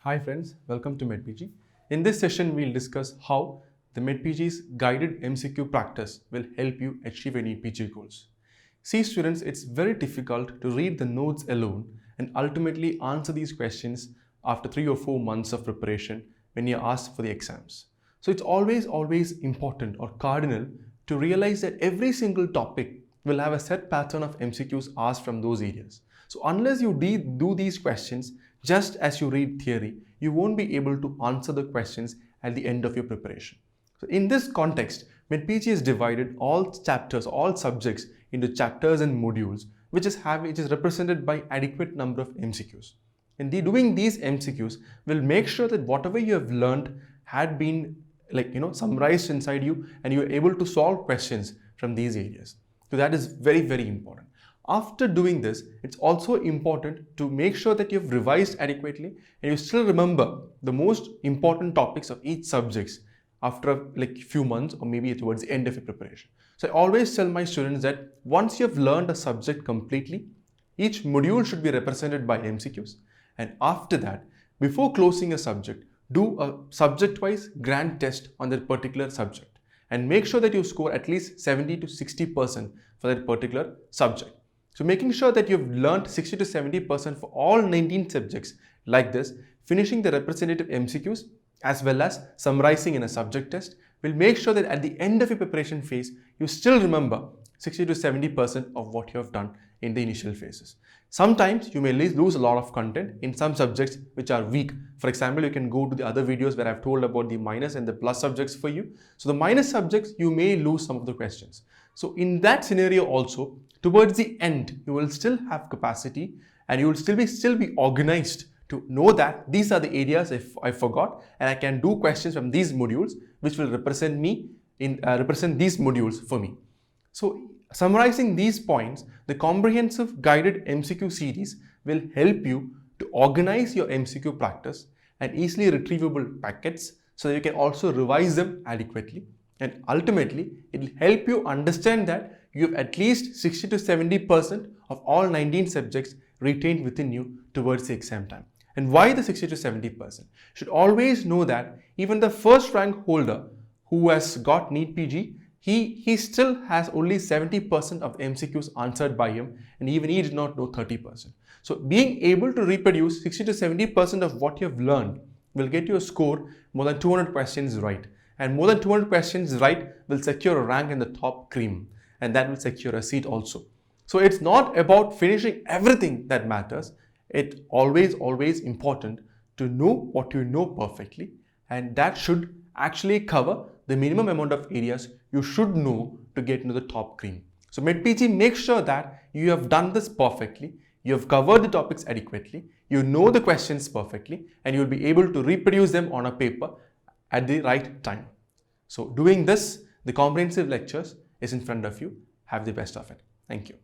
Hi friends, welcome to MedPG. In this session, we'll discuss how the MedPG's guided MCQ practice will help you achieve any PG goals. See students, it's very difficult to read the notes alone and ultimately answer these questions after 3 or 4 months of preparation when you're asked for the exams. So it's always important or cardinal to realize that every single topic will have a set pattern of MCQs asked from those areas. So unless you do these questions just as you read theory, you won't be able to answer the questions at the end of your preparation. So in this context, MedPG has divided all chapters, all subjects into chapters and modules, which is represented by adequate number of MCQs. And doing these MCQs will make sure that whatever you have learned had been summarized inside you, and you are able to solve questions from these areas. So that is very important. After doing this, it's also important to make sure that you've revised adequately and you still remember the most important topics of each subject after a few months or maybe towards the end of your preparation. So I always tell my students that once you've learned a subject completely, each module should be represented by MCQs, and after that, before closing a subject, do a subject-wise grand test on that particular subject and make sure that you score at least 70 to 60% for that particular subject. So making sure that you've learned 60 to 70% for all 19 subjects like this, finishing the representative MCQs as well as summarizing in a subject test will make sure that at the end of your preparation phase, you still remember 60 to 70% of what you have done in the initial phases. Sometimes you may lose a lot of content in some subjects which are weak. For example, you can go to the other videos where I've told about the minus and the plus subjects for you. So the minus subjects, you may lose some of the questions. So in that scenario also, towards the end, you will still have capacity and you will still be organized to know that these are the areas if I forgot, and I can do questions from these modules which will represent these modules for me. So summarizing these points, the comprehensive guided MCQ series will help you to organize your MCQ practice and easily retrievable packets so that you can also revise them adequately. And ultimately, it will help you understand that you have at least 60 to 70% of all 19 subjects retained within you towards the exam time. And why the 60 to 70%? You should always know that even the first rank holder who has got NEET PG, he still has only 70% of the MCQs answered by him, and even he did not know 30%. So being able to reproduce 60 to 70% of what you have learned will get you a score more than 200 questions right. And more than 200 questions right will secure a rank in the top cream, and that will secure a seat also. So it's not about finishing everything that matters. It's always important to know what you know perfectly, and that should actually cover the minimum amount of areas you should know to get into the top cream. So MedPG makes sure that you have done this perfectly, you have covered the topics adequately, you know the questions perfectly, and you'll be able to reproduce them on a paper at the right time. So doing this, the comprehensive lectures is in front of you. Have the best of it. Thank you.